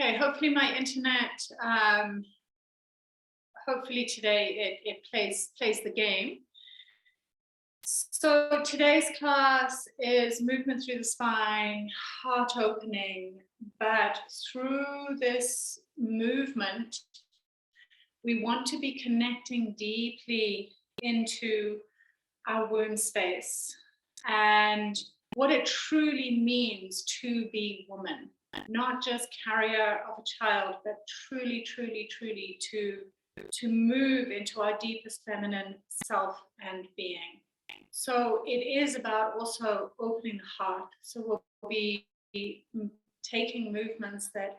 Okay, hopefully my internet, hopefully today it plays the game. So today's class is movement through the spine, heart opening, but through this movement, we want to be connecting deeply into our womb space and what it truly means to be woman. Not just carrier of a child, but truly to move into our deepest feminine self and being. So it is about also opening the heart. So we'll be taking movements that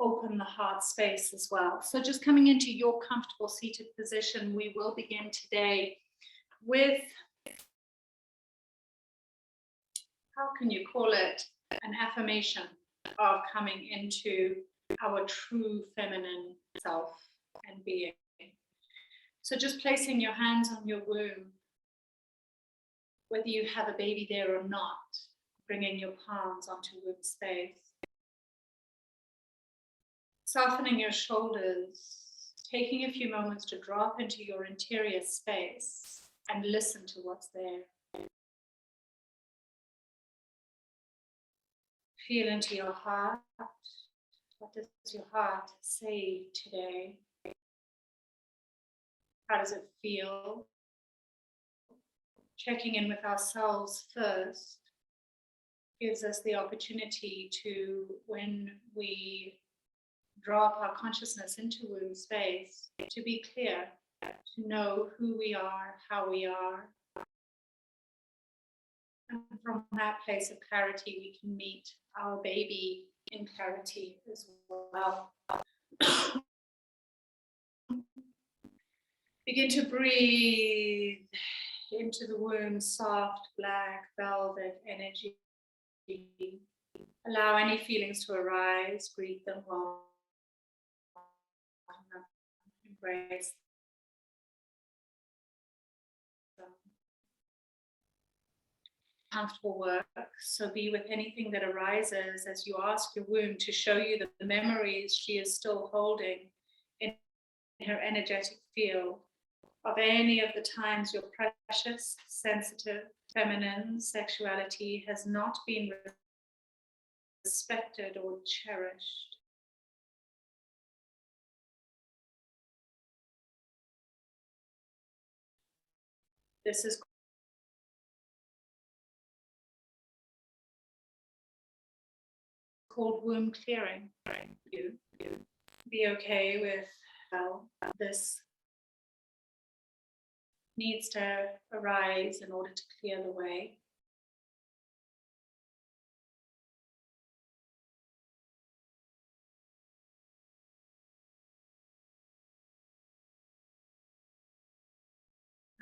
open the heart space as well. So just coming into your comfortable seated position, we will begin today with, how can you call it, an affirmation of coming into our true feminine self and being. So just placing your hands on your womb, whether you have a baby there or not, bringing your palms onto womb space. Softening your shoulders, taking a few moments to drop into your interior space and listen to what's there. Feel into your heart. What does your heart say today? How does it feel? Checking in with ourselves first gives us the opportunity to, when we drop our consciousness into womb space, to be clear, to know who we are, how we are. And from that place of clarity, we can meet our baby in clarity as well. Begin to breathe into the womb, soft black velvet energy. Allow any feelings to arise, greet them well, embrace them. Comfortable work, so be with anything that arises as you ask your womb to show you the memories she is still holding in her energetic field of any of the times your precious, sensitive, feminine sexuality has not been respected or cherished. This is called womb clearing. You be okay with how this needs to arise in order to clear the way.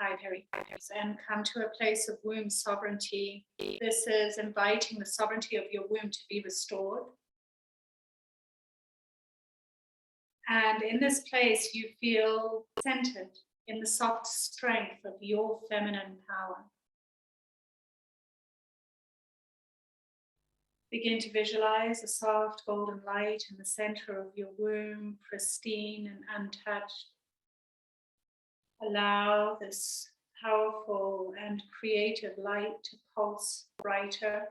Hi, Perry. And come to a place of womb sovereignty. This is inviting the sovereignty of your womb to be restored. And in this place, you feel centered in the soft strength of your feminine power. Begin to visualize a soft golden light in the center of your womb, pristine and untouched. Allow this powerful and creative light to pulse brighter,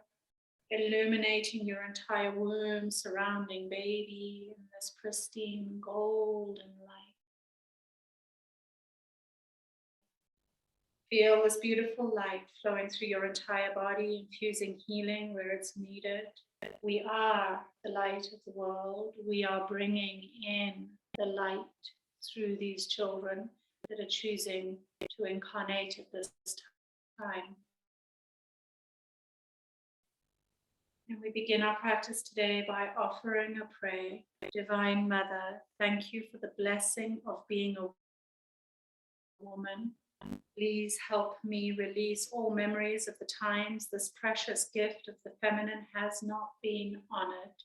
illuminating your entire womb, surrounding baby in this pristine golden light. Feel this beautiful light flowing through your entire body, infusing healing where it's needed. We are the light of the world. We are bringing in the light through these children that are choosing to incarnate at this time. And we begin our practice today by offering a prayer. Divine Mother, thank you for the blessing of being a woman. Please help me release all memories of the times this precious gift of the feminine has not been honored.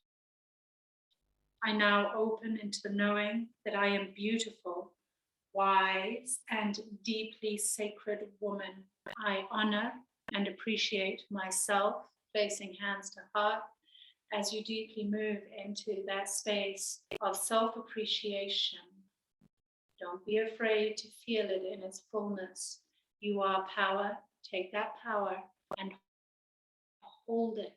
I now open into the knowing that I am beautiful, wise, and deeply sacred woman. I honor and appreciate myself, placing hands to heart, as you deeply move into that space of self-appreciation. Don't be afraid to feel it in its fullness. You are power. Take that power and hold it.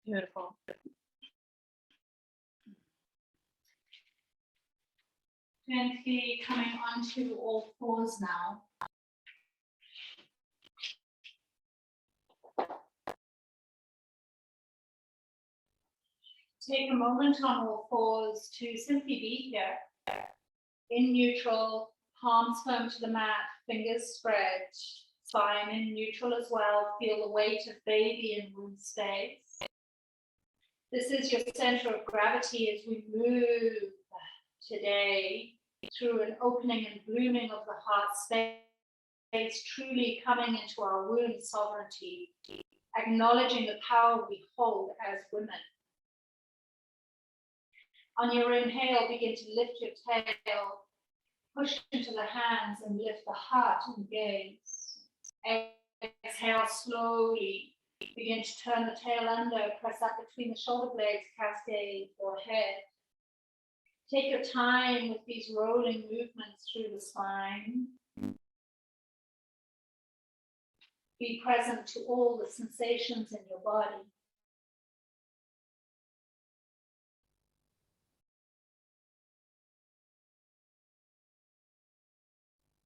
Beautiful. Gently coming onto all fours now. Take a moment on all fours to simply be here, in neutral, palms firm to the mat, fingers spread, spine in neutral as well. Feel the weight of baby in womb space. This is your center of gravity as we move today through an opening and blooming of the heart space, truly coming into our womb sovereignty, acknowledging the power we hold as women. On your inhale, begin to lift your tail, push into the hands and lift the heart and gaze. Exhale slowly. Begin to turn the tail under, press up between the shoulder blades, cascade forehead. Take your time with these rolling movements through the spine. Be present to all the sensations in your body.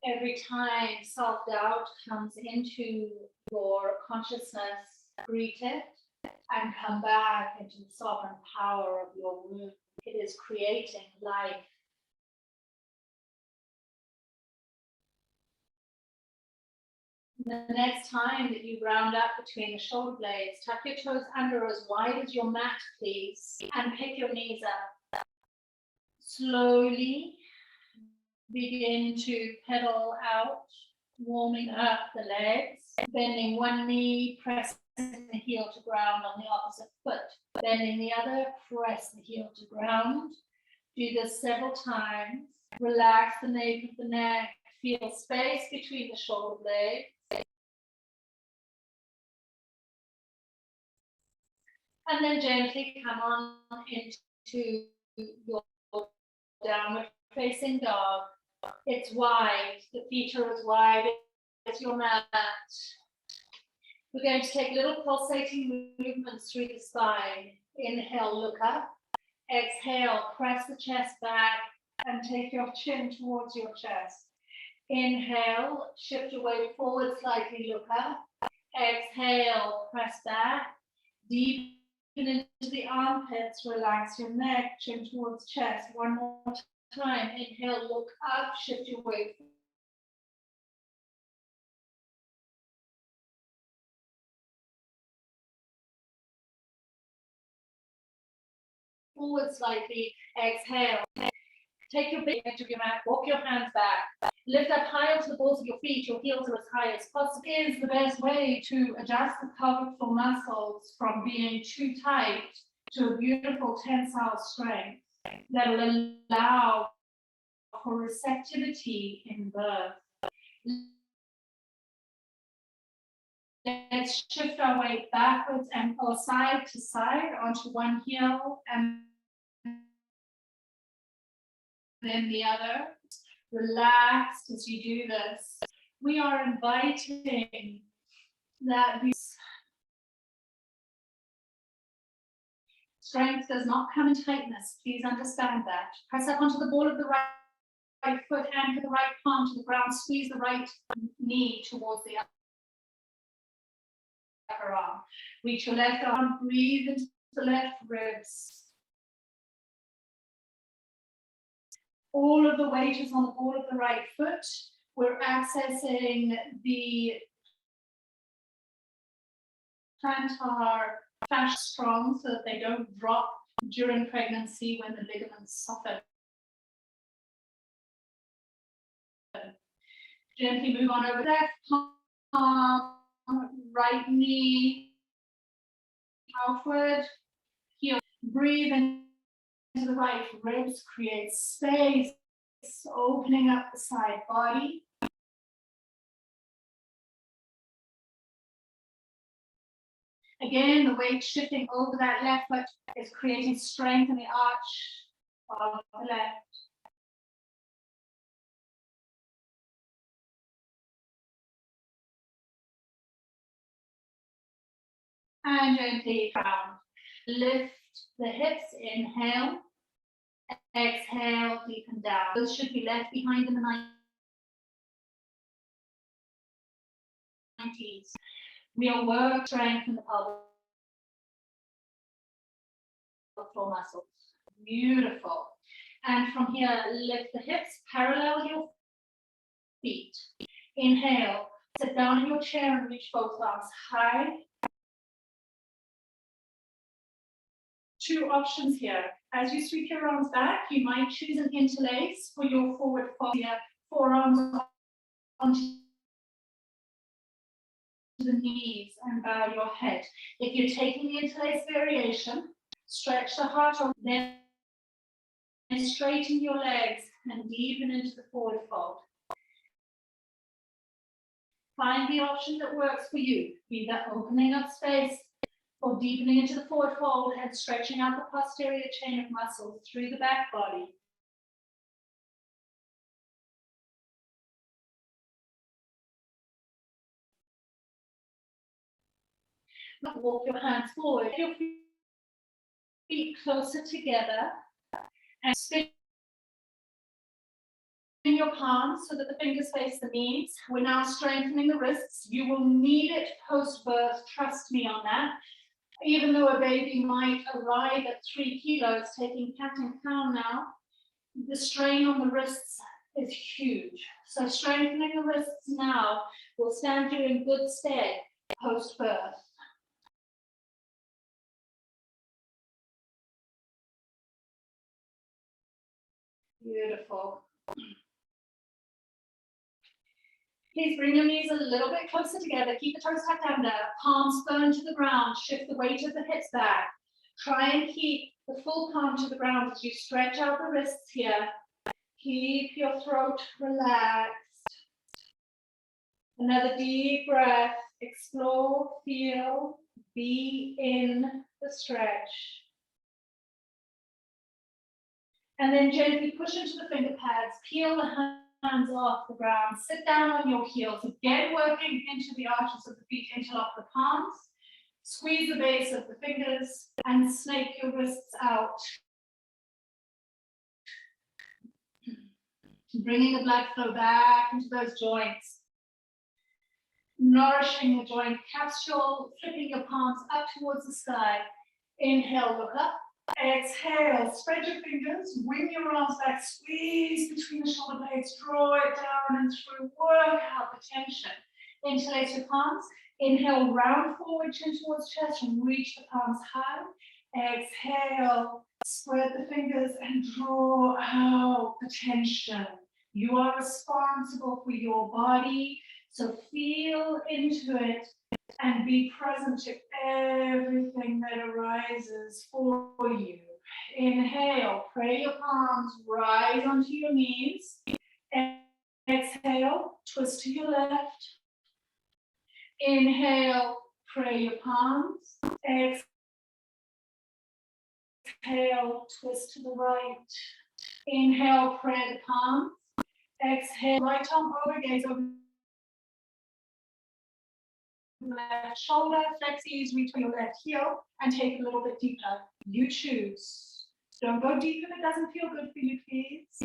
Every time self-doubt comes into your consciousness, greet it and come back into the sovereign power of your womb. It is creating life. The next time that you round up between the shoulder blades, tuck your toes under as wide as your mat, please, and pick your knees up. Slowly begin to pedal out, warming up the legs, bending one knee, pressing the heel to ground on the opposite foot, bending the other, press the heel to ground. Do this several times. Relax the nape of the neck, feel space between the shoulder blades. And then gently come on into your downward facing dog. It's wide, the feet are as wide as your mat. We're going to take little pulsating movements through the spine. Inhale, look up. Exhale, press the chest back and take your chin towards your chest. Inhale, shift your weight forward slightly, look up. Exhale, press back. Deepen into the armpits, relax your neck, chin towards chest. One more time. Inhale, look up, shift your weight forward slightly. Exhale. Take your big into your mat, walk your hands back. Lift up high onto the balls of your feet, your heels are as high as possible. Is the best way to adjust the pelvic floor muscles from being too tight to a beautiful tensile strength that will allow for receptivity in birth. Let's shift our weight backwards and or side to side onto one heel and then the other. Relaxed as you do this. We are inviting that strength does not come in tightness. Please understand that. Press up onto the ball of the right foot, hand with the right palm to the ground. Squeeze the right knee towards the upper arm. Reach your left arm, breathe into the left ribs. All of the weight is on the ball of the right foot. We're accessing the plantar fascia strong so that they don't drop during pregnancy when the ligaments soften. Gently move on over left palm, right knee outward. Heel. Breathe in to the right, ribs create space, opening up the side body. Again, the weight shifting over that left foot is creating strength in the arch of the left. And gently round. Lift the hips, inhale. Exhale, deepen down. Those should be left behind in the 90s. We'll work strength in the pelvic floor muscles. Beautiful. And from here, lift the hips, parallel your feet. Inhale, sit down in your chair and reach both arms high. Two options here. As you sweep your arms back, you might choose an interlace for your forward fold here, forearms onto the knees and bow your head. If you're taking the interlace variation, stretch the heart off, then straighten your legs and deepen into the forward fold. Find the option that works for you, either opening up space or deepening into the forward fold and stretching out the posterior chain of muscles through the back body. Walk your hands forward, your feet closer together, and spin your palms so that the fingers face the knees. We're now strengthening the wrists. You will need it post-birth, trust me on that. Even though a baby might arrive at 3 kilos, taking cat and cow now, the strain on the wrists is huge. So strengthening the wrists now will stand you in good stead post-birth. Beautiful. Please bring your knees a little bit closer together. Keep the toes tucked under, palms firm to the ground. Shift the weight of the hips back. Try and keep the full palm to the ground as you stretch out the wrists here. Keep your throat relaxed. Another deep breath. Explore, feel, be in the stretch. And then gently push into the finger pads. Peel the hands off the ground. Sit down on your heels. Again, working into the arches of the feet. Interlock the palms. Squeeze the base of the fingers and snake your wrists out. Bringing the blood flow back into those joints. Nourishing the joint capsule, flipping your palms up towards the sky. Inhale, look up. Exhale, spread your fingers, wing your arms back, squeeze between the shoulder blades, draw it down and through, work out the tension. Interlace your palms. Inhale, round forward, chin towards chest, and reach the palms high. Exhale, spread the fingers and draw out the tension. You are responsible for your body, so feel into it and be present to everything that arises for you. Inhale, pray your palms, rise onto your knees. Exhale, twist to your left. Inhale, pray your palms. Exhale, twist to the right. Inhale, pray the palms. Exhale, right arm over, gaze over left shoulder, flexies, reach for your left heel, and take a little bit deeper. You choose. Don't go deep if it doesn't feel good for you, please.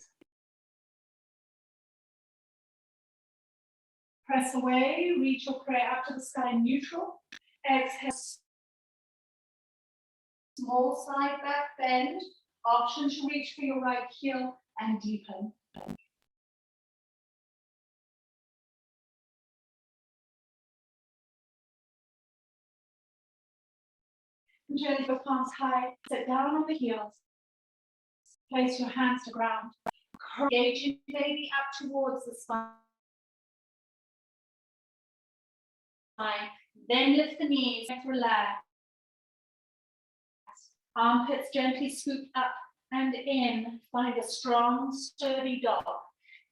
Press away, reach your prayer up to the sky neutral. Exhale, small side back bend. Option to reach for your right heel and deepen. Gently your palms high, sit down on the heels. Place your hands to ground. Engage your baby up towards the spine. Then lift the knees, relax. Armpits gently scoop up and in. Find a strong, sturdy dog.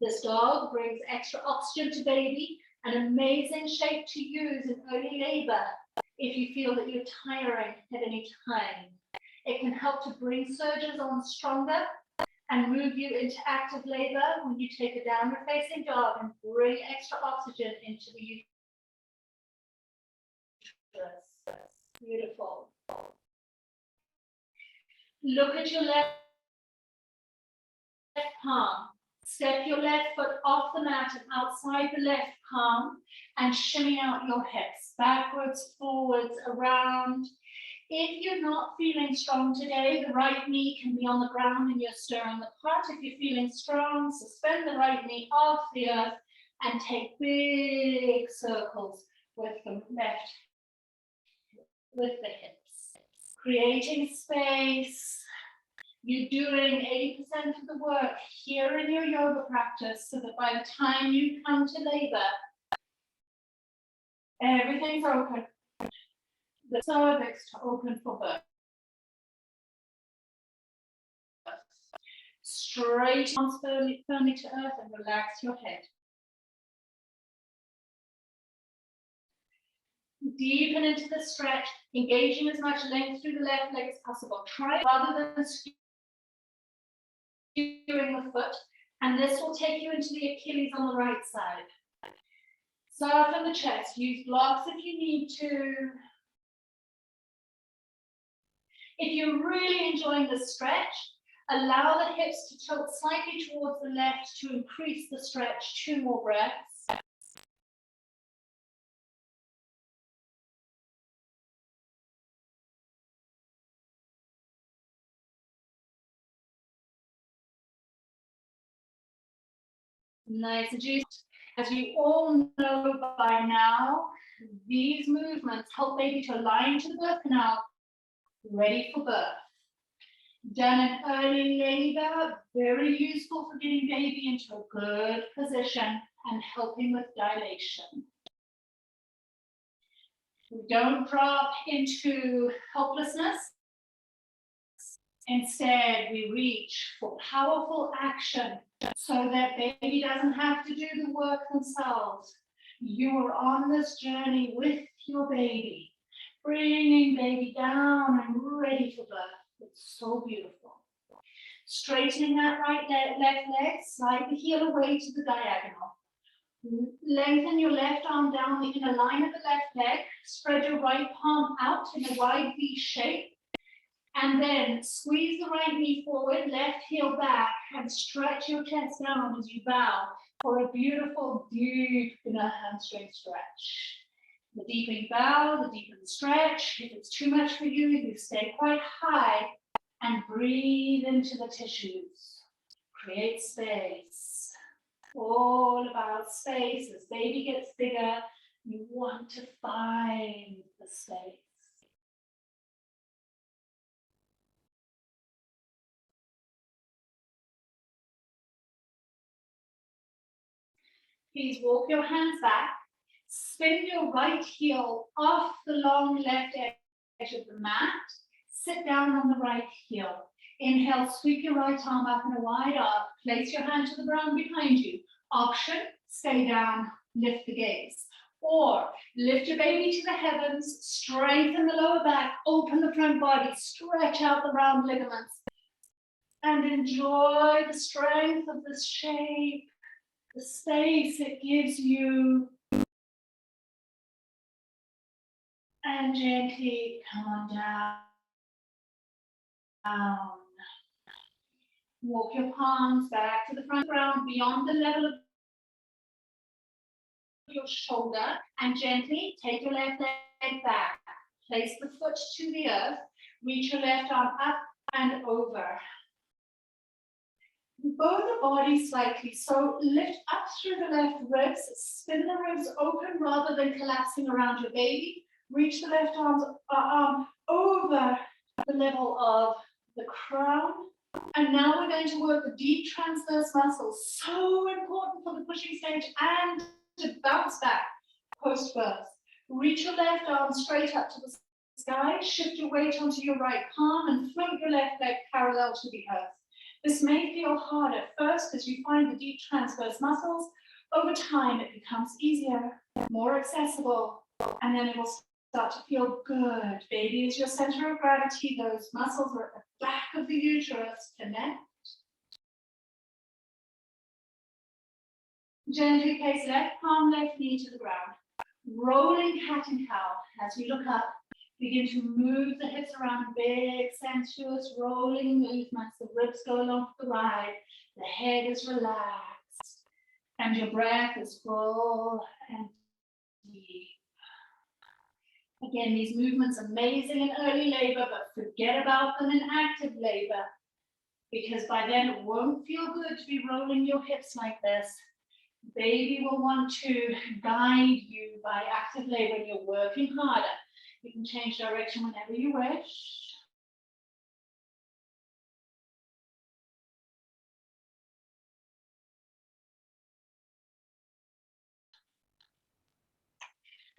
This dog brings extra oxygen to baby, an amazing shape to use in early labor if you feel that you're tiring at any time. It can help to bring surges on stronger and move you into active labor when you take a downward facing dog and bring extra oxygen into the uterus. Beautiful. Look at your left palm. Step your left foot off the mat and outside the left palm and shimmy out your hips, backwards, forwards, around. If you're not feeling strong today, the right knee can be on the ground and you're stirring the pot. If you're feeling strong, suspend the right knee off the earth and take big circles with the left, with the hips. Creating space. You're doing 80% of the work here in your yoga practice so that by the time you come to labor, everything's open. The cervix to open for birth. Straight arms firmly to earth and relax your head. Deepen into the stretch, engaging as much length through the left leg as possible. Try rather than skewing the foot, and this will take you into the Achilles on the right side. Soften the chest, use blocks if you need to. If you're really enjoying the stretch, allow the hips to tilt slightly towards the left to increase the stretch. 2 more breaths. Nice and juicy. As you all know by now, these movements help baby to align to the birth canal, ready for birth. Done in early labor, very useful for getting baby into a good position and helping with dilation. We don't drop into helplessness. Instead, we reach for powerful action so that baby doesn't have to do the work themselves. You are on this journey with your baby, bringing baby down and ready for birth. It's so beautiful. Straightening that right leg, left leg, slide the heel away to the diagonal. Lengthen your left arm down the inner line of the left leg. Spread your right palm out in a wide V shape. And then squeeze the right knee forward, left heel back, and stretch your chest down as you bow for a beautiful, deep inner hamstring stretch. The deeper you bow, the deeper the stretch. If it's too much for you, you stay quite high and breathe into the tissues. Create space. All about space. As baby gets bigger, you want to find the space. Please walk your hands back. Spin your right heel off the long left edge of the mat. Sit down on the right heel. Inhale, sweep your right arm up in a wide arc. Place your hand to the ground behind you. Option, stay down, lift the gaze. Or lift your baby to the heavens, strengthen the lower back, open the front body, stretch out the round ligaments. And enjoy the strength of this shape, the space it gives you. And gently come on down. Walk your palms back to the front ground beyond the level of your shoulder and gently take your left leg back. Place the foot to the earth. Reach your left arm up and over. Bow the body slightly, so lift up through the left ribs, spin the ribs open rather than collapsing around your baby. Reach the left arm over the level of the crown. And now we're going to work the deep transverse muscles, so important for the pushing stage and to bounce back post-birth. Reach your left arm straight up to the sky, shift your weight onto your right palm and float your left leg parallel to the earth. This may feel hard at first as you find the deep transverse muscles. Over time, it becomes easier, more accessible, and then it will start to feel good. Baby is your center of gravity. Those muscles are at the back of the uterus. Connect. Gently place left palm, left knee to the ground. Rolling cat and cow. As you look up, begin to move the hips around, big, sensuous, rolling movements. The ribs go along for the ride. The head is relaxed. And your breath is full and deep. Again, these movements are amazing in early labor, but forget about them in active labor, because by then it won't feel good to be rolling your hips like this. Baby will want to guide you by active labor, and you're working harder. You can change direction whenever you wish.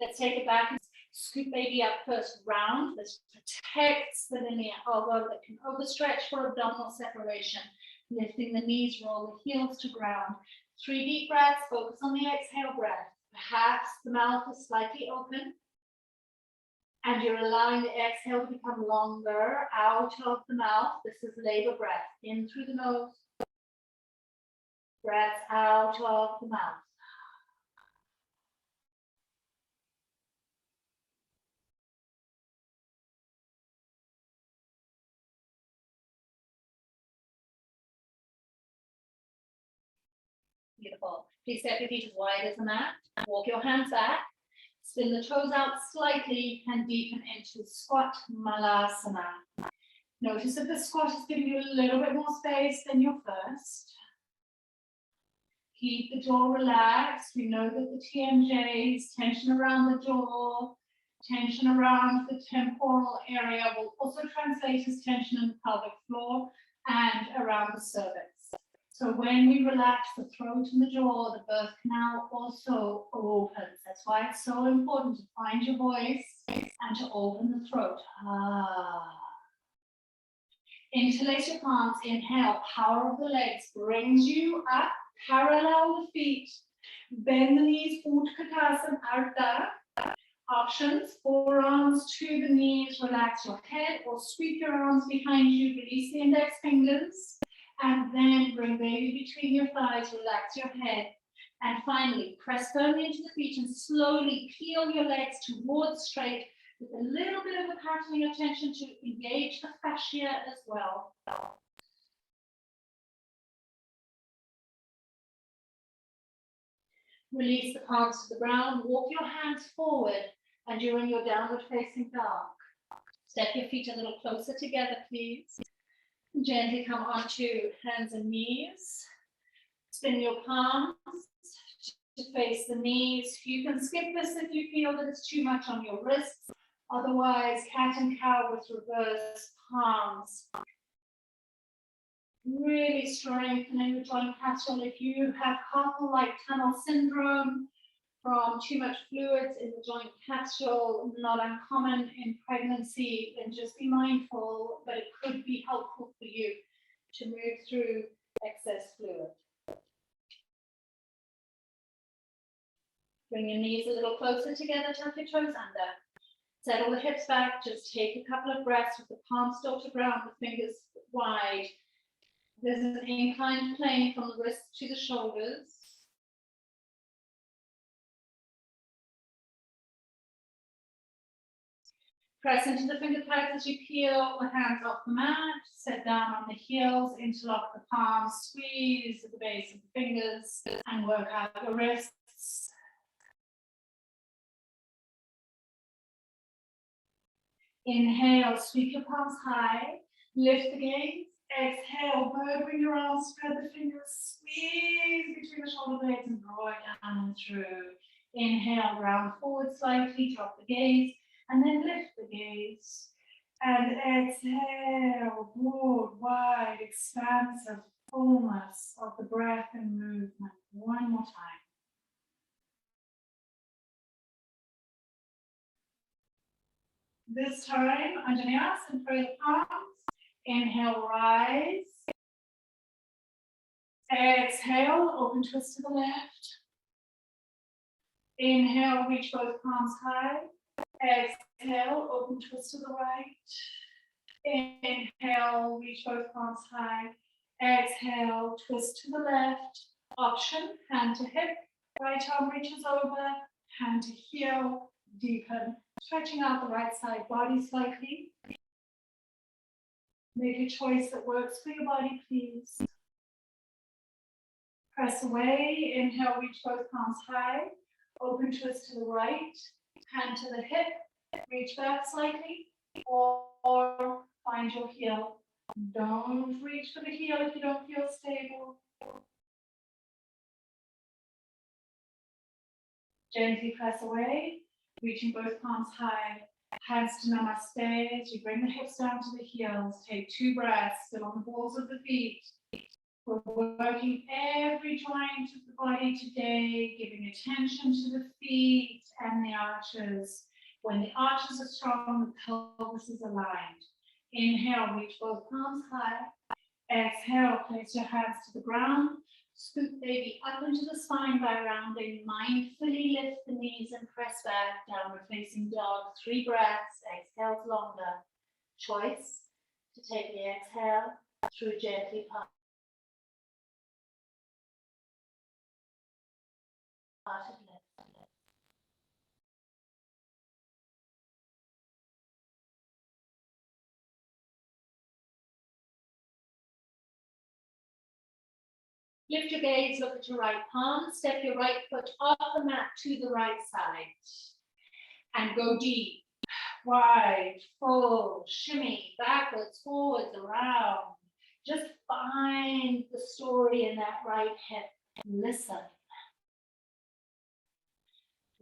Let's take it back and scoop baby up first round. This protects the linear elbow that can overstretch for abdominal separation. Lifting the knees, roll the heels to ground. 3 deep breaths, focus on the exhale breath. Perhaps the mouth is slightly open, and you're allowing the exhale to become longer out of the mouth. This is labor breath. In through the nose, breath out of the mouth. Beautiful. Please step your feet as wide as the mat. Walk your hands back. Spin the toes out slightly and deepen into squat malasana. Notice that the squat is giving you a little bit more space than your first. Keep the jaw relaxed. We know that the TMJs, tension around the jaw, tension around the temporal area will also translate as tension in the pelvic floor and around the cervix. So when we relax the throat and the jaw, the birth canal also opens. That's why it's so important to find your voice and to open the throat. Interlace your palms. Inhale, power of the legs brings you up. Parallel the feet. Bend the knees, Utkatasana, Ardha. Options, forearms to the knees, relax your head, or sweep your arms behind you, release the index fingers. And then bring baby between your thighs, relax your head. And finally, press firmly into the feet and slowly peel your legs towards straight with a little bit of a patterning attention to engage the fascia as well. Release the palms to the ground, walk your hands forward, and you're in your downward facing dog. Step your feet a little closer together, please. Gently come onto hands and knees. Spin your palms to face the knees. You can skip this if you feel that it's too much on your wrists. Otherwise, cat and cow with reverse palms. Really strengthening the joint capsule. If you have carpal-like tunnel syndrome from too much fluids in the joint capsule, not uncommon in pregnancy, then just be mindful, but it could be helpful for you to move through excess fluid. Bring your knees a little closer together, tuck your toes under. Settle the hips back, just take a couple of breaths with the palms still to ground, the fingers wide. There's an inclined plane from the wrists to the shoulders. Press into the finger pads as you peel the hands off the mat. Sit down on the heels, interlock the palms, squeeze at the base of the fingers, and work out the wrists. Inhale, sweep your palms high, lift the gaze. Exhale, bird with your arms, spread the fingers, squeeze between the shoulder blades and draw it down and through. Inhale, round forward slightly, drop the gaze, and then lift the gaze. And exhale, broad, wide, expansive fullness of the breath and movement. One more time. This time, underneath and pray the palms. Inhale, rise. Exhale, open twist to the left. Inhale, reach both palms high. Exhale, open twist to the right. Inhale, reach both palms high. Exhale, twist to the left. Option, hand to hip. Right arm reaches over, hand to heel, deepen. Stretching out the right side body slightly. Make a choice that works for your body, please. Press away. Inhale, reach both palms high. Open twist to the right. Hand to the hip. Reach back slightly. Or find your heel. Don't reach for the heel if you don't feel stable. Gently press away. Reaching both palms high. Hands to namaste as you bring the hips down to the heels. Take 2 breaths, still on the balls of the feet. We're working every joint of the body today, giving attention to the feet and the arches. When the arches are strong, the pelvis is aligned. Inhale, reach both palms high. Exhale, place your hands to the ground. Scoop baby up into the spine by rounding. Mindfully lift the knees and press back. Downward facing dog. 3 breaths. Exhales longer. Choice to take the exhale through gently part of lift. Lift your gaze, look at your right palm, step your right foot off the mat to the right side. And go deep, wide, full, shimmy, backwards, forwards, around. Just find the story in that right hip. Listen.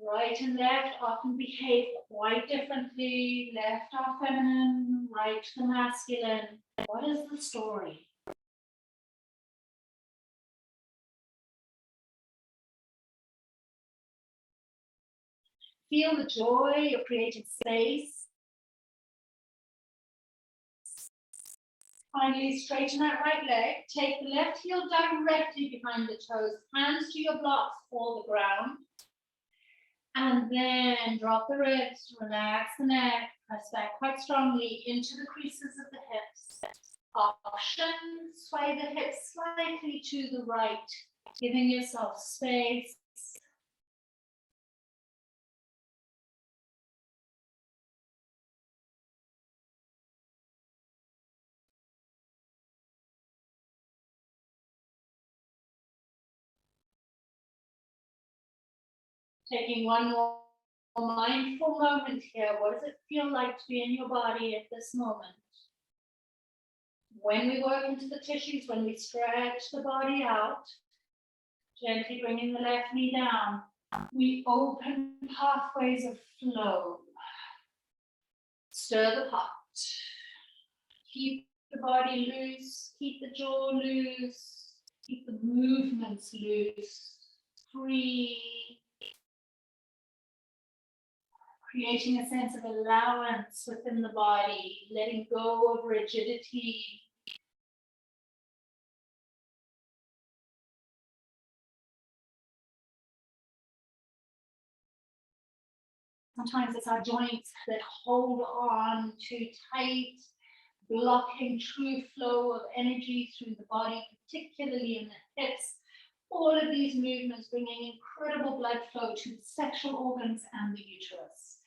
Right and left often behave quite differently. Left are feminine, right the masculine. What is the story? Feel the joy of creating space. Finally, straighten that right leg. Take the left heel directly behind the toes. Hands to your blocks or the ground. And then drop the ribs, relax the neck, press back quite strongly into the creases of the hips. Option, sway the hips slightly to the right, giving yourself space. Taking one more mindful moment here. What does it feel like to be in your body at this moment? When we work into the tissues, when we stretch the body out, gently bringing the left knee down, we open pathways of flow. Stir the pot. Keep the body loose, keep the jaw loose, keep the movements loose, free. Creating a sense of allowance within the body, letting go of rigidity. Sometimes it's our joints that hold on too tight, blocking true flow of energy through the body, particularly in the hips. All of these movements bringing incredible blood flow to the sexual organs and the uterus.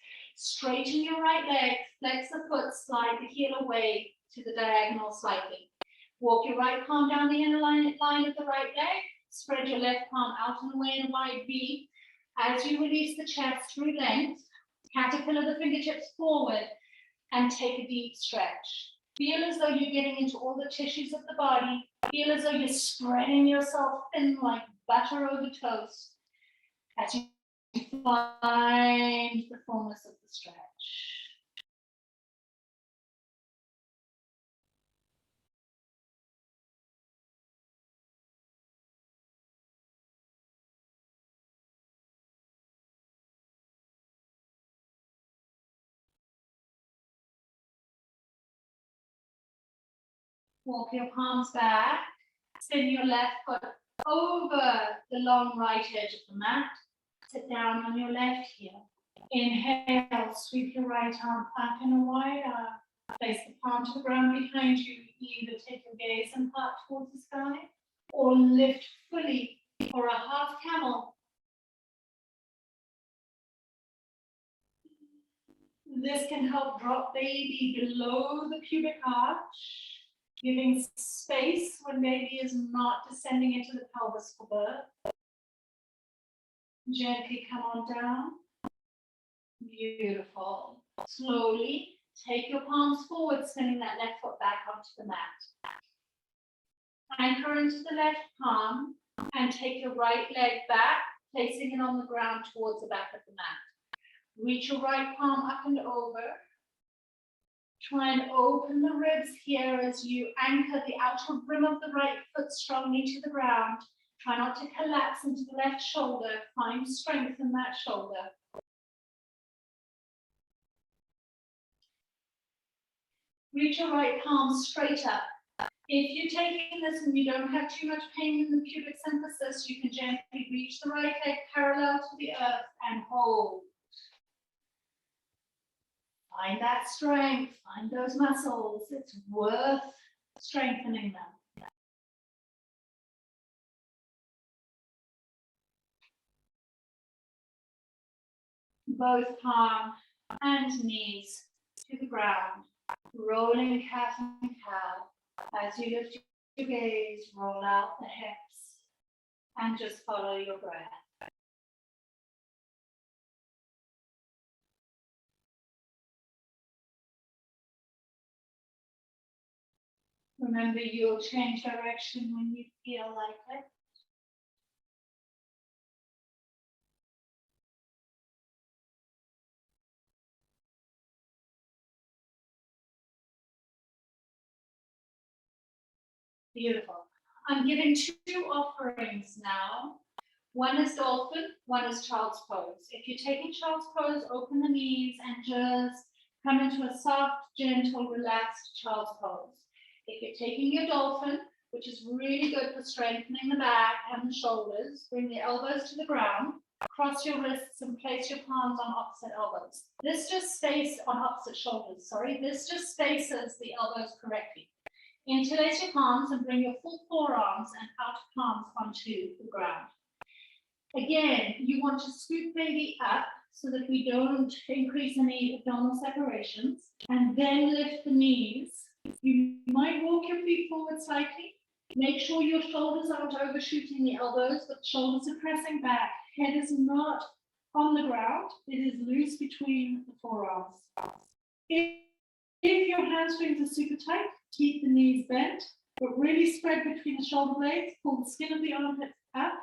Straighten your right leg, flex the foot, slide the heel away to the diagonal slightly. Walk your right palm down the inner line of the right leg. Spread your left palm out and away in a wide V. As you release the chest through length, caterpillar the fingertips forward and take a deep stretch. Feel as though you're getting into all the tissues of the body. Feel as though you're spreading yourself thin like butter over toast as you find the fullness of the stretch. Walk your palms back, spin your left foot over the long right edge of the mat. Sit down on your left heel. Inhale, sweep your right arm up and away. Place the palm to the ground behind you. Either take your gaze and heart towards the sky, or lift fully for a half camel. This can help drop baby below the pubic arch, giving space when baby is not descending into the pelvis for birth. Gently come on down. Beautiful. Slowly take your palms forward, spinning that left foot back onto the mat. Anchor into the left palm and take your right leg back, placing it on the ground towards the back of the mat. Reach your right palm up and over. Try and open the ribs here as you anchor the outer rim of the right foot strongly to the ground. Try not to collapse into the left shoulder. Find strength in that shoulder. Reach your right palm straight up. If you're taking this and you don't have too much pain in the pubic symphysis, you can gently reach the right leg parallel to the earth and hold. Find that strength, find those muscles. It's worth strengthening them. Both palm and knees to the ground, rolling calf and cow. As you lift your gaze, roll out the hips and just follow your breath. Remember, you'll change direction when you feel like it. Beautiful. I'm giving two offerings now. One is dolphin, one is child's pose. If you're taking child's pose, open the knees and just come into a soft, gentle, relaxed child's pose. If you're taking your dolphin, which is really good for strengthening the back and the shoulders, bring the elbows to the ground, cross your wrists and place your palms on opposite elbows. This just spaces on opposite shoulders, this just spaces the elbows correctly. Interlace your palms and bring your full forearms and outer palms onto the ground. Again, you want to scoop baby up so that we don't increase any abdominal separations, and then lift the knees. You might walk your feet forward slightly. Make sure your shoulders aren't overshooting the elbows, but the shoulders are pressing back. Head is not on the ground. It is loose between the forearms. If your hamstrings are super tight, keep the knees bent, but really spread between the shoulder blades. Pull the skin of the armpits up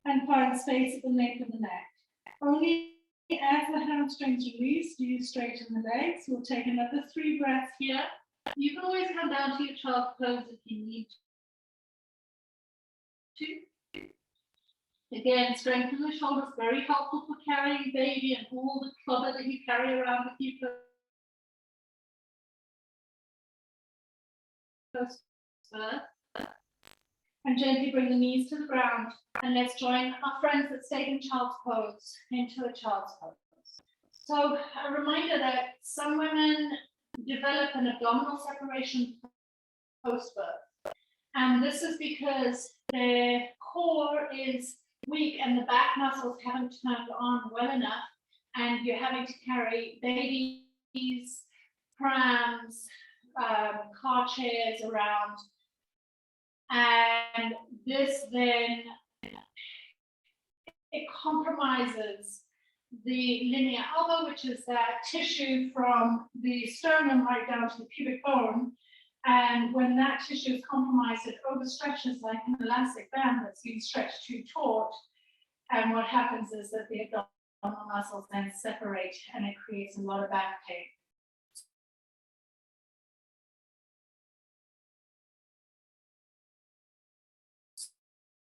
and find space at the nape of the neck. Only as the hamstrings release, do you straighten the legs. We'll take another 3 breaths here. You can always come down to your child's pose if you need to. Again, strengthen the shoulders, very helpful for carrying baby and all the clutter that you carry around with you. Birth. And gently bring the knees to the ground, and let's join our friends that stayed in child's pose into a child's pose. So a reminder that some women develop an abdominal separation post-birth, and this is because their core is weak and the back muscles haven't turned on well enough, and you're having to carry babies, prams, car chairs around, and this then it compromises the linear elbow, which is that tissue from the sternum right down to the pubic bone, and when that tissue is compromised, it overstretches like an elastic band that's been stretched too taut, and what happens is that the abdominal muscles then separate and it creates a lot of back pain.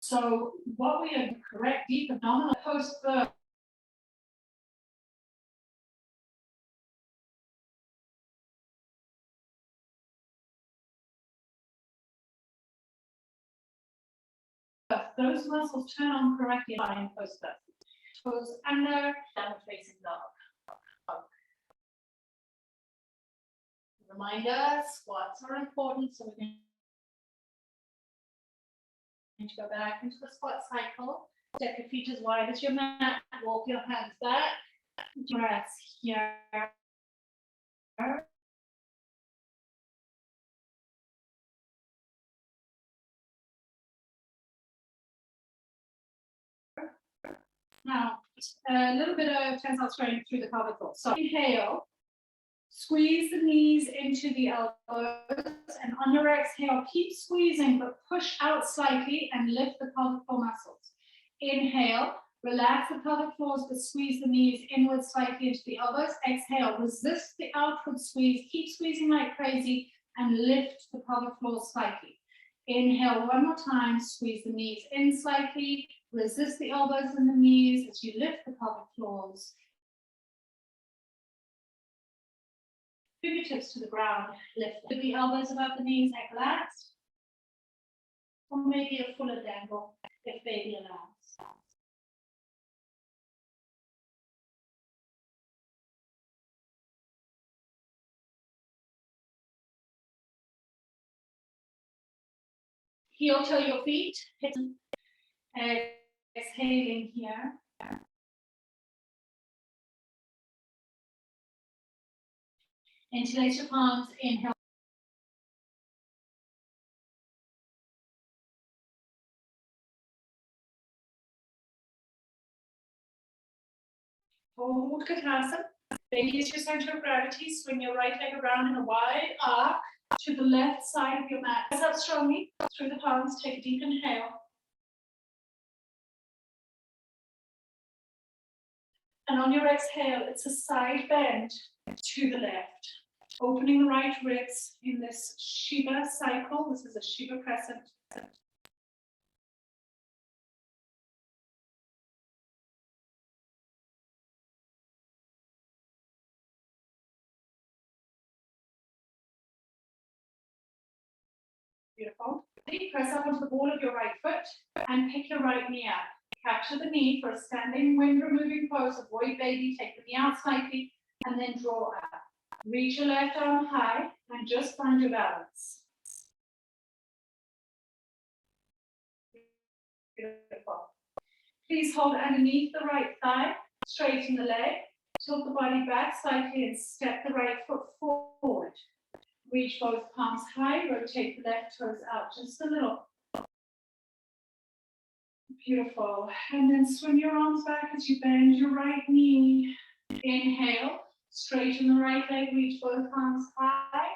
So what we are correct deep abdominal post-birth those muscles turn on correctly in post-birth. Toes under, downward facing dog. Reminder, squats are important, so we're going to go back into the squat cycle. Step your feet as wide as your mat, walk your hands back. Breaths here. Now, a little bit of tensile strain through the pelvic floor. So inhale, squeeze the knees into the elbows, and on your exhale, keep squeezing, but push out slightly and lift the pelvic floor muscles. Inhale, relax the pelvic floors, but squeeze the knees inward slightly into the elbows. Exhale, resist the outward squeeze, keep squeezing like crazy, and lift the pelvic floor slightly. Inhale one more time, squeeze the knees in slightly, resist the elbows and the knees as you lift the pelvic floors. Fingertips to the ground, lift the elbows above the knees, neck relaxed. Or maybe a fuller dangle if baby allows. Heel toe your feet, exhaling here. Interlace your palms, inhale. Hold Utkatasana. Then use your center of gravity. Swing your right leg around in a wide arc to the left side of your mat. Press up strongly through the palms. Take a deep inhale. And on your exhale, it's a side bend to the left. Opening the right ribs in this Shiva cycle. This is a Shiva crescent. Beautiful. Press up onto the ball of your right foot and pick your right knee up. Capture the knee for a standing wind removing pose. Avoid baby. Take the knee out slightly and then draw up. Reach your left arm high and just find your balance. Beautiful. Please hold underneath the right thigh. Straighten the leg. Tilt the body back slightly and step the right foot forward. Reach both palms high, rotate the left toes out just a little. Beautiful. And then swing your arms back as you bend your right knee. Inhale, straighten the right leg, reach both palms high.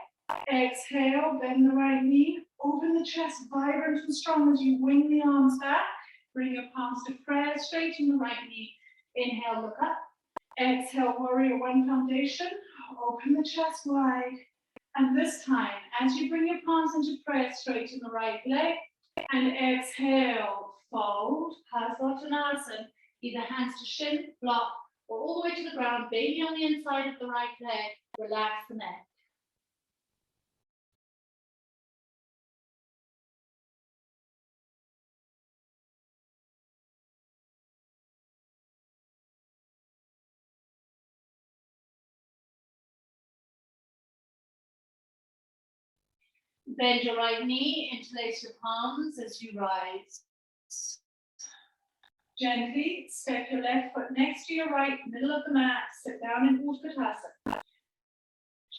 Exhale, bend the right knee. Open the chest, vibrant and strong as you wing the arms back. Bring your palms to prayer, straighten the right knee. Inhale, look up. Exhale, warrior one foundation. Open the chest wide. And this time, as you bring your palms into prayer, straighten the right leg, and exhale, fold, Parsvottanasana, either hands to shin, block, or all the way to the ground, baby on the inside of the right leg, relax the neck. Bend your right knee, interlace your palms as you rise. Gently step your left foot next to your right, middle of the mat, sit down in Utkatasana.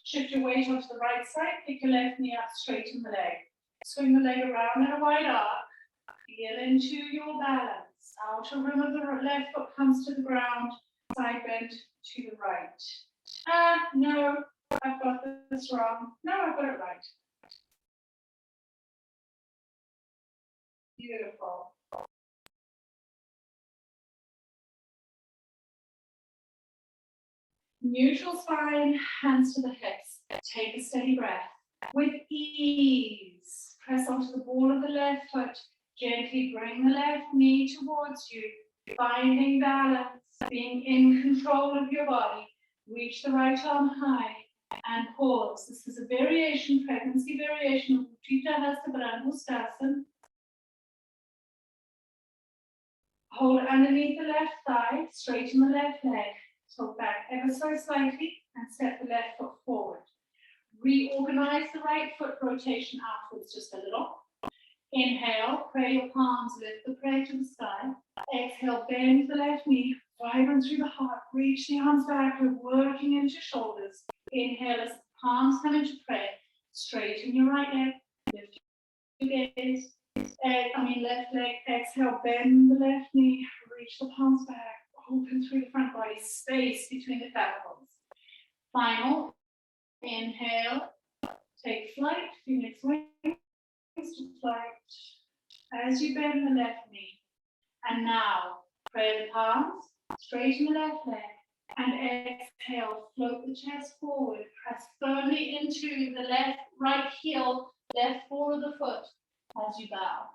Shift your weight onto the right side, pick your left knee up, straighten the leg. Swing the leg around in a wide arc, feel into your balance. Outer rim of the left foot comes to the ground, side bend to the right. No, I've got this wrong. No, I've got it right. Beautiful. Neutral spine, hands to the hips. Take a steady breath. With ease, press onto the ball of the left foot. Gently bring the left knee towards you. Finding balance, being in control of your body. Reach the right arm high and pause. This is a variation, pregnancy variation of Utthita Hasta Brahmustasana. Hold underneath the left thigh, straighten the left leg, tilt back ever so slightly and step the left foot forward. Reorganize the right foot rotation outwards just a little. Inhale, pray your palms, lift the prayer to the sky. Exhale, bend the left knee, vibrant through the heart, reach the arms back, we're working into shoulders. Inhale as the palms come into prayer, straighten your right leg, lift your gaze. Left leg, exhale, bend the left knee, reach the palms back, open through the front body, space between the clavicles. Final, inhale, take flight, phoenix wings to flight, as you bend the left knee. And now, pray the palms, straighten the left leg, and exhale, float the chest forward, press firmly into the right heel, left ball of the foot as you bow.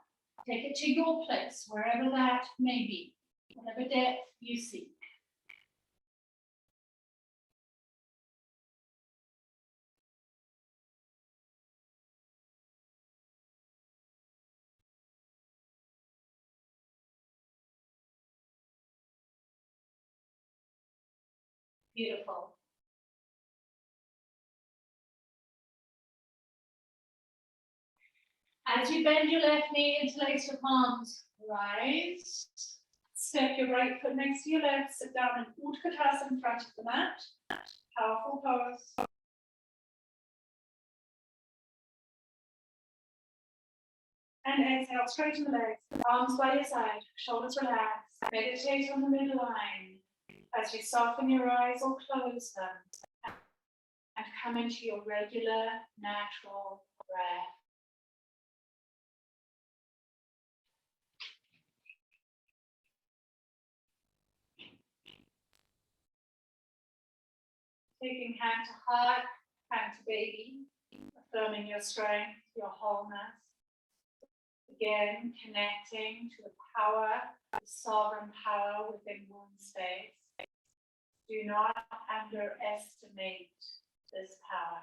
Take it to your place, wherever that may be, whatever depth you seek. Beautiful. As you bend your left knee, interlace your palms, rise. Step your right foot next to your left, sit down in Utkatasana in front of the mat. Powerful pose. And exhale, straighten the legs, arms by your side, shoulders relaxed. Meditate on the midline as you soften your eyes or close them and come into your regular, natural breath. Taking hand to heart, hand to baby, affirming your strength, your wholeness. Again, connecting to the power, the sovereign power within womb space. Do not underestimate this power.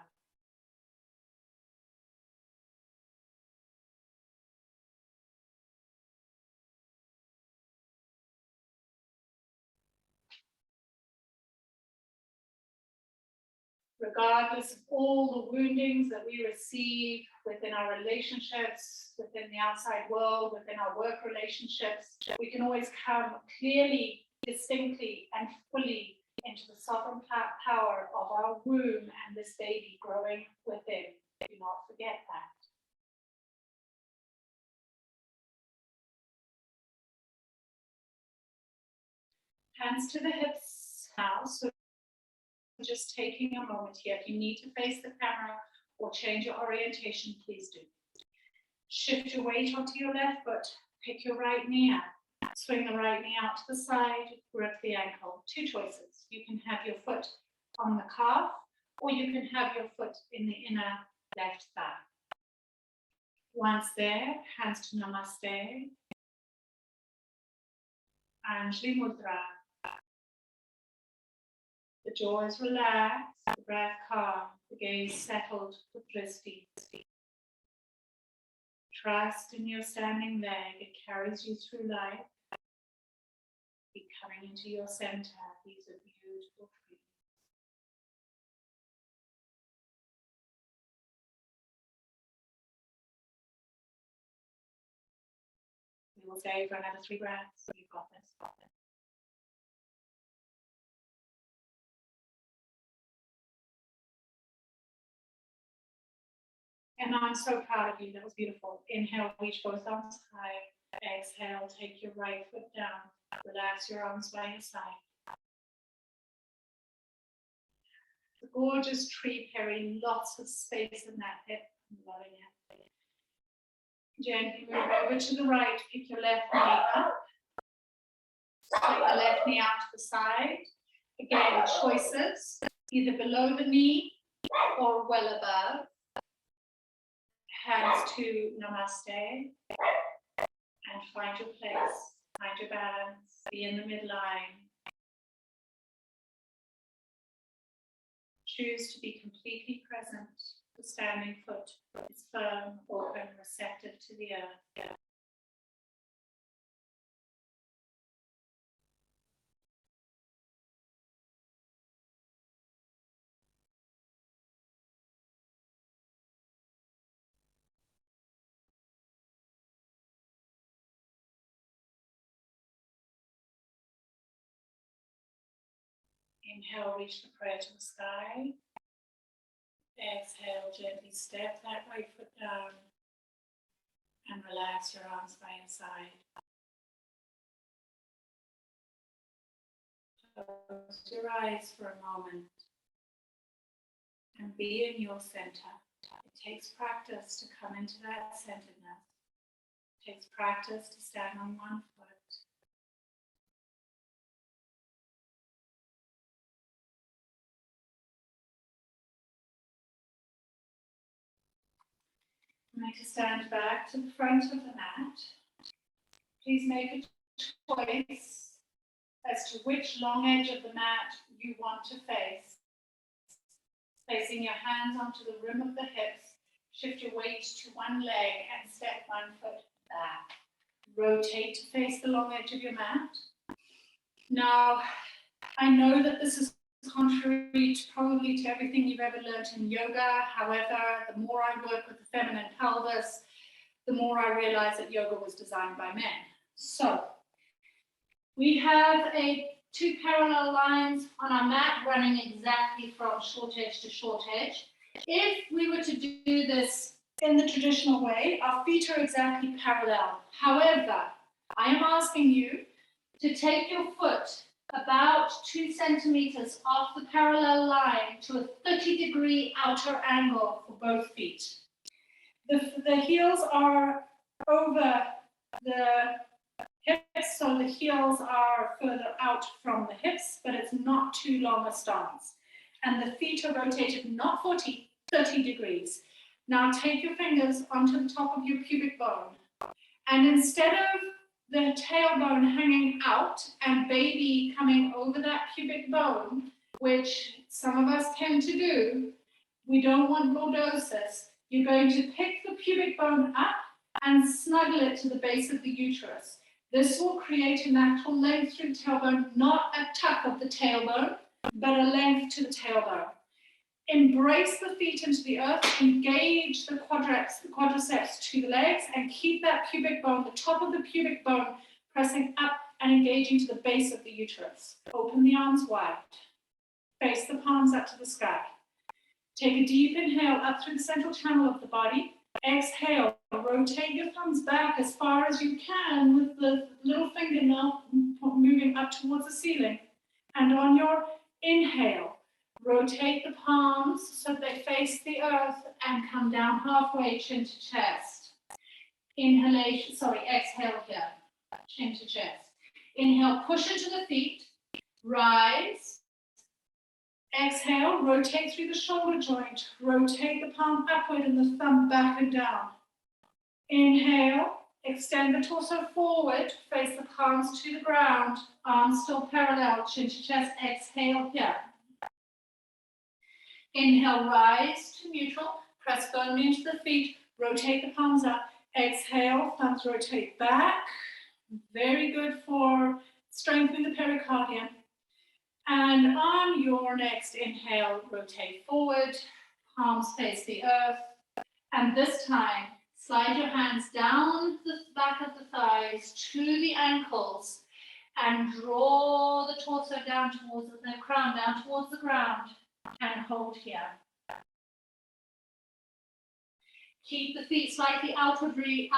Regardless of all the woundings that we receive within our relationships, within the outside world, within our work relationships, we can always come clearly, distinctly, and fully into the sovereign power of our womb and this baby growing within. Do not forget that. Hands to the hips now. So just taking a moment here. If you need to face the camera or change your orientation, please do. Shift your weight onto your left foot. Pick your right knee up. Swing the right knee out to the side. Grip the ankle. Two choices. You can have your foot on the calf, or you can have your foot in the inner left thigh. Once there, hands to Namaste. Anjali Mudra. The jaw is relaxed, the breath calm, the gaze settled for drishti. Trust in your standing leg, it carries you through life. Be coming into your center, these are beautiful trees. We will stay for another 3 breaths. You've got this. And I'm so proud of you. That was beautiful. Inhale, reach both arms high. Exhale, take your right foot down. Relax your arms by your side. The gorgeous tree carrying lots of space in that hip. I'm loving it. Gently move over to the right. Pick your left knee up. Take the left knee out to the side. Again, choices. Either below the knee or well above. Hands to Namaste. And find your place. Find your balance. Be in the midline. Choose to be completely present. The standing foot is firm, open, receptive to the earth. Inhale, reach the prayer to the sky. Exhale, gently step that right foot down and relax your arms by your side. Close your eyes for a moment and be in your center. It takes practice to come into that centeredness. It takes practice to stand on one foot. Make a stand back to the front of the mat. Please make a choice as to which long edge of the mat you want to face. Placing your hands onto the rim of the hips, shift your weight to one leg and step one foot back. Rotate to face the long edge of your mat. Now, I know that this is contrary probably to everything you've ever learned in yoga. However, the more I work with the feminine pelvis, the more I realize that yoga was designed by men. So, we have two parallel lines on our mat running exactly from short edge to short edge. If we were to do this in the traditional way, our feet are exactly parallel. However, I am asking you to take your foot about 2 centimeters off the parallel line to a 30-degree outer angle for both feet. The heels are over the hips, so the heels are further out from the hips, but it's not too long a stance. And the feet are rotated not 30 degrees. Now take your fingers onto the top of your pubic bone. And instead of the tailbone hanging out and baby coming over that pubic bone, which some of us tend to do, we don't want lordosis. You're going to pick the pubic bone up and snuggle it to the base of the uterus. This will create a natural length through the tailbone, not a tuck of the tailbone, but a length to the tailbone. Embrace the feet into the earth, engage the quadriceps to the legs, and keep that pubic bone, the top of the pubic bone, pressing up and engaging to the base of the uterus. Open the arms wide. Face the palms up to the sky. Take a deep inhale up through the central channel of the body. Exhale, rotate your thumbs back as far as you can with the little fingernail moving up towards the ceiling. And on your inhale, rotate the palms so they face the earth and come down halfway, chin to chest. Exhale here, chin to chest. Inhale, push into the feet, rise. Exhale, rotate through the shoulder joint, rotate the palm upward and the thumb back and down. Inhale, extend the torso forward, face the palms to the ground, arms still parallel, chin to chest. Exhale here. Inhale, rise to neutral, press firmly into the feet, rotate the palms up. Exhale, thumbs rotate back. Very good for strengthening the pericardium. And on your next inhale, rotate forward, palms face the earth. And this time, slide your hands down the back of the thighs to the ankles and draw the torso down towards the crown, down towards the ground, and hold here. Keep the feet slightly outwardly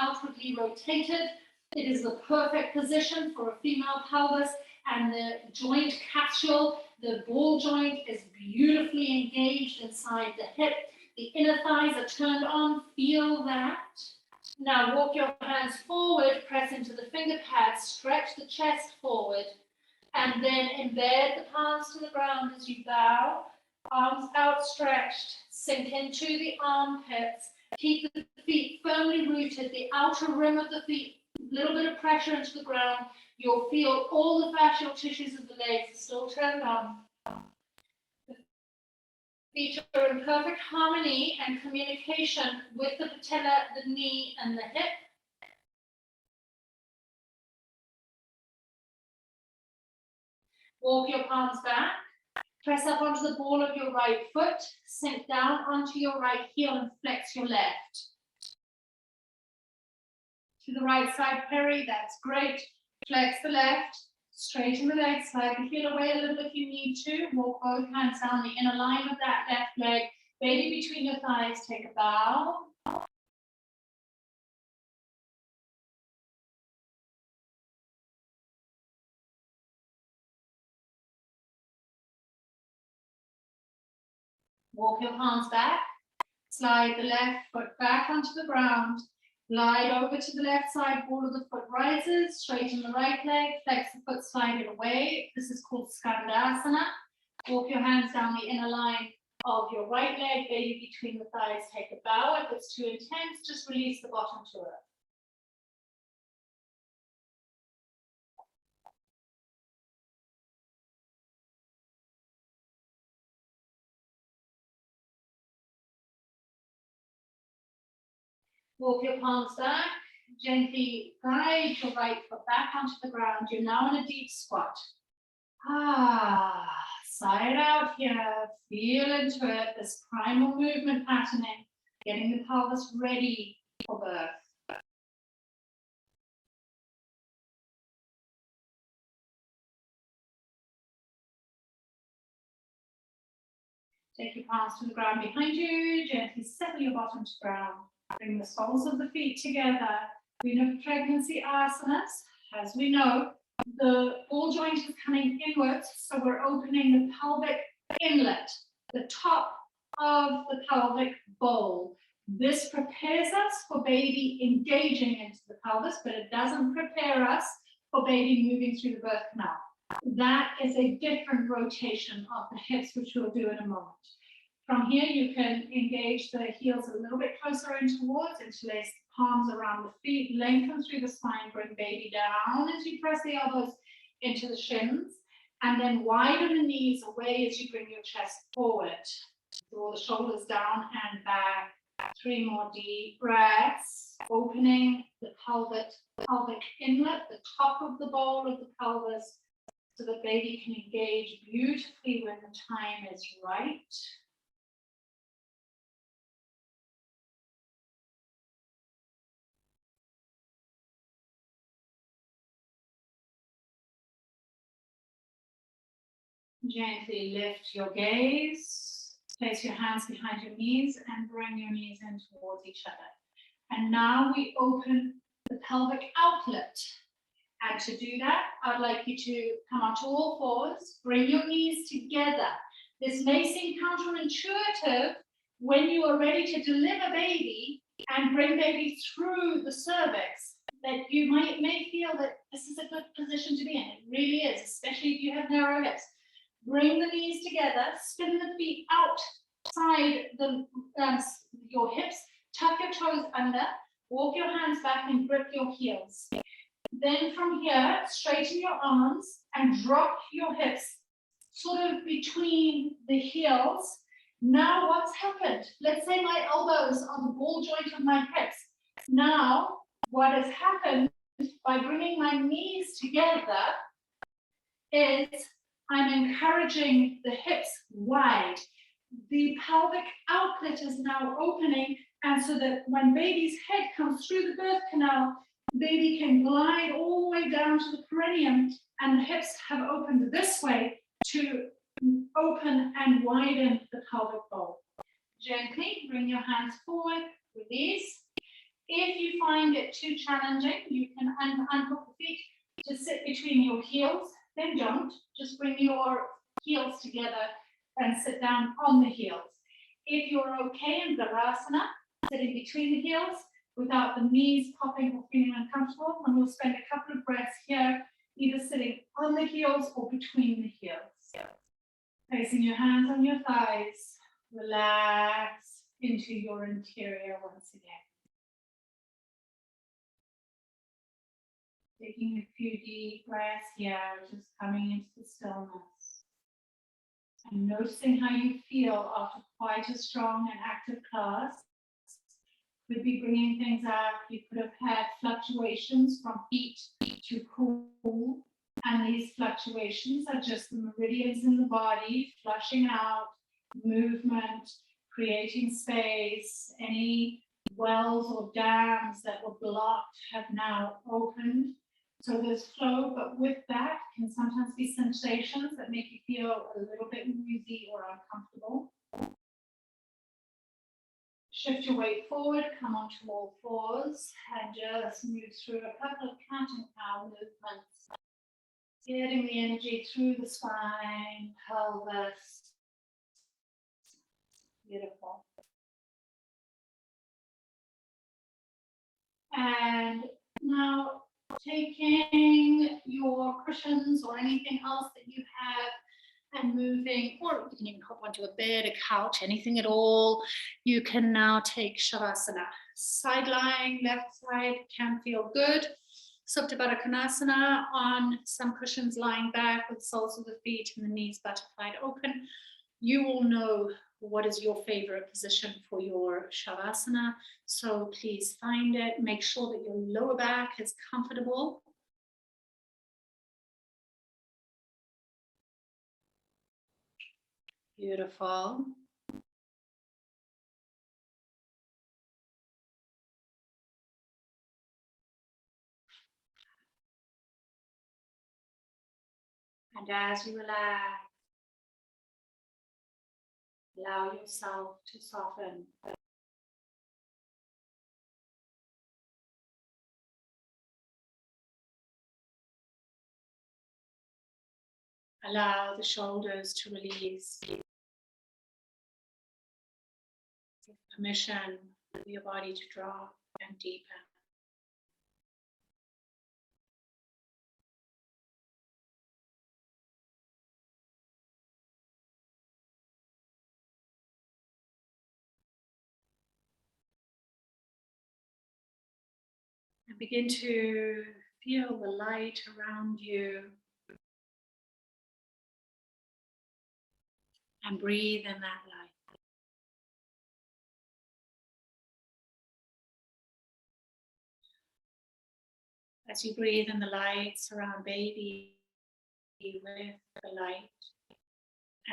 rotated. It is the perfect position for a female pelvis, and the joint capsule, the ball joint, is beautifully engaged inside the hip. The inner thighs are turned on, feel that. Now walk your hands forward, press into the finger pads, stretch the chest forward, and then embed the palms to the ground as you bow, arms outstretched, sink into the armpits, keep the feet firmly rooted, the outer rim of the feet, a little bit of pressure into the ground. You'll feel all the fascial tissues of the legs are still turned on. The feet are in perfect harmony and communication with the patella, the knee, and the hip. Walk your palms back. Press up onto the ball of your right foot. Sink down onto your right heel and flex your left. To the right side, Perry, that's great. Flex the left. Straighten the legs, slide the heel away a little if you need to. Walk both hands down the inner line of that left leg. Baby between your thighs, take a bow. Walk your palms back. Slide the left foot back onto the ground. Glide over to the left side, ball of the foot rises. Straighten the right leg, flex the foot, slide it away. This is called Skandasana. Walk your hands down the inner line of your right leg, baby between the thighs, take a bow. If it's too intense, just release the bottom to earth. Walk your palms back, gently guide your right foot back onto the ground. You're now in a deep squat. Side out here, feel into it, this primal movement patterning, getting the pelvis ready for birth. Take your palms to the ground behind you, gently settle your bottom to ground. Bring the soles of the feet together. Queen of Pregnancy asanas. As we know, the ball joint is coming inwards, so we're opening the pelvic inlet, the top of the pelvic bowl. This prepares us for baby engaging into the pelvis, but it doesn't prepare us for baby moving through the birth canal. That is a different rotation of the hips, which we'll do in a moment. From here, you can engage the heels a little bit closer in towards, interlace the palms around the feet, lengthen through the spine, bring baby down as you press the elbows into the shins, and then widen the knees away as you bring your chest forward. Draw the shoulders down and back. 3 more deep breaths, opening the pelvic inlet, the top of the bowl of the pelvis, so that baby can engage beautifully when the time is right. Gently lift your gaze, place your hands behind your knees and bring your knees in towards each other. And now we open the pelvic outlet. And to do that, I'd like you to come onto all fours, bring your knees together. This may seem counterintuitive when you are ready to deliver baby and bring baby through the cervix, that you may feel that this is a good position to be in. It really is, especially if you have narrow hips. Bring the knees together, spin the feet outside your hips, tuck your toes under, walk your hands back and grip your heels. Then from here, straighten your arms and drop your hips sort of between the heels. Now what's happened? Let's say my elbows on the ball joint of my hips. Now what has happened by bringing my knees together is I'm encouraging the hips wide. The pelvic outlet is now opening, and so that when baby's head comes through the birth canal, baby can glide all the way down to the perineum, and the hips have opened this way to open and widen the pelvic bowl. Gently bring your hands forward, release. If you find it too challenging, you can unhook the feet to sit between your heels. Then don't, just bring your heels together and sit down on the heels. If you're okay in Virasana, sitting between the heels without the knees popping or feeling uncomfortable, and we'll spend a couple of breaths here, either sitting on the heels or between the heels. Placing your hands on your thighs, relax into your interior once again. Taking a few deep breaths here, just coming into the stillness. And noticing how you feel after quite a strong and active class. Could be bringing things up. You could have had fluctuations from heat to cool. And these fluctuations are just the meridians in the body, flushing out, movement, creating space. Any wells or dams that were blocked have now opened. So there's flow, but with that can sometimes be sensations that make you feel a little bit woozy or uncomfortable. Shift your weight forward, come onto all fours, and just move through a couple of counting cow movements. Getting the energy through the spine, pelvis. Beautiful. And now taking your cushions or anything else that you have and moving, or you can even hop onto a bed, a couch, anything at all. You can now take Shavasana. Side lying, left side can feel good. Supta Baddha Konasana on some cushions lying back with the soles of the feet and the knees butterflied open. You will know what is your favorite position for your Shavasana. So please find it. Make sure that your lower back is comfortable. Beautiful. And as you relax, allow yourself to soften. Allow the shoulders to release. Give permission for your body to drop and deepen. And begin to feel the light around you. And breathe in that light. As you breathe in the light, surround baby with the light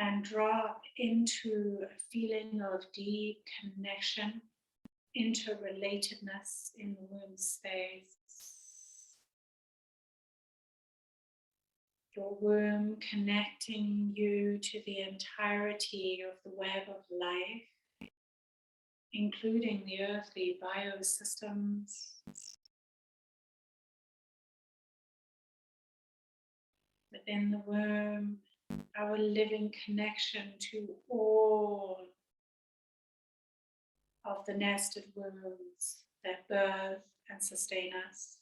and drop into a feeling of deep connection, interrelatedness in the womb space. Your womb connecting you to the entirety of the web of life, including the earthly biosystems. Within the womb, our living connection to all of the nested wombs that birth and sustain us.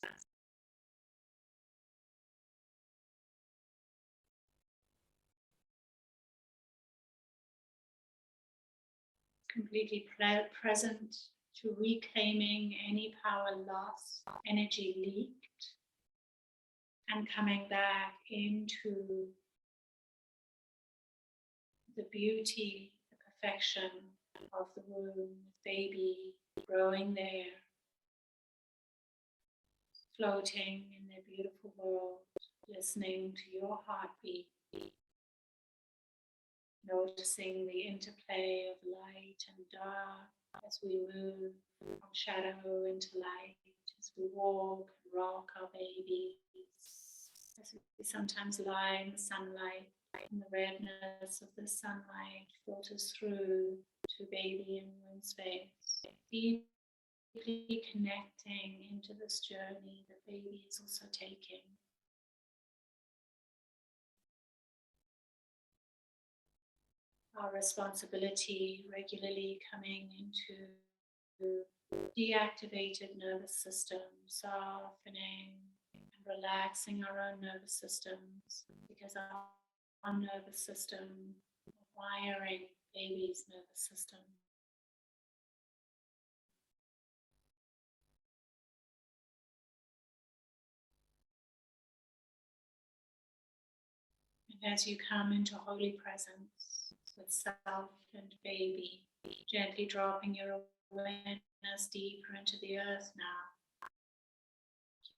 Completely present to reclaiming any power lost, energy leaked, and coming back into the beauty, the perfection of the womb, baby growing there, floating in their beautiful world, listening to your heartbeat, noticing the interplay of light and dark as we move from shadow into light, as we walk and rock our babies, as we sometimes lie in the sunlight, and the redness of the sunlight filters through to baby and womb space, deeply connecting into this journey that baby is also taking. Our responsibility regularly coming into deactivated nervous system, softening and relaxing our own nervous systems, because our nervous system, wiring baby's nervous system. And as you come into holy presence with self and baby, gently dropping your awareness deeper into the earth now.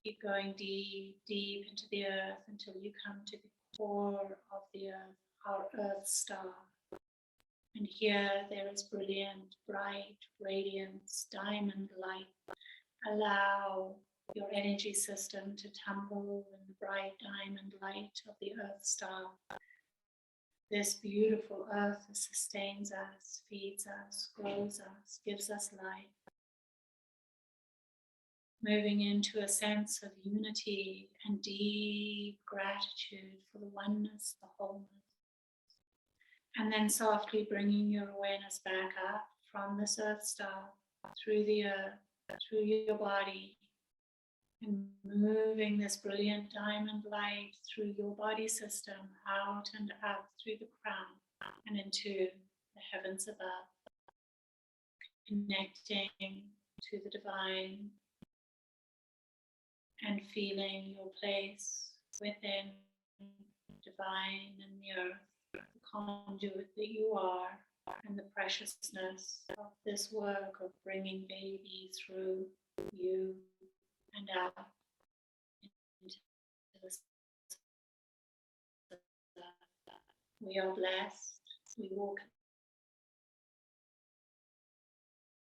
Keep going deep, deep into the earth until you come to the core of the earth, our earth star. And here there is brilliant, bright radiance, diamond light. Allow your energy system to tumble in the bright diamond light of the Earth Star. This beautiful Earth that sustains us, feeds us, grows us, gives us life. Moving into a sense of unity and deep gratitude for the oneness, the wholeness. And then softly bringing your awareness back up from this Earth Star, through the earth, through your body, and moving this brilliant diamond light through your body system, out and up through the crown and into the heavens above, connecting to the divine and feeling your place within divine and the earth, the conduit that you are, and the preciousness of this work of bringing baby through you and out into the sun. We are blessed. We walk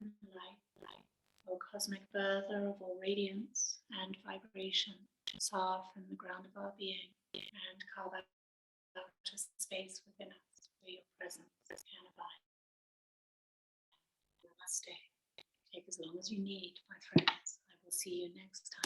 in light, O cosmic birther of all radiance and vibration, soften the ground of our being and carve out a space within us where your presence can abide. Namaste. Take as long as you need, my friends. I will see you next time.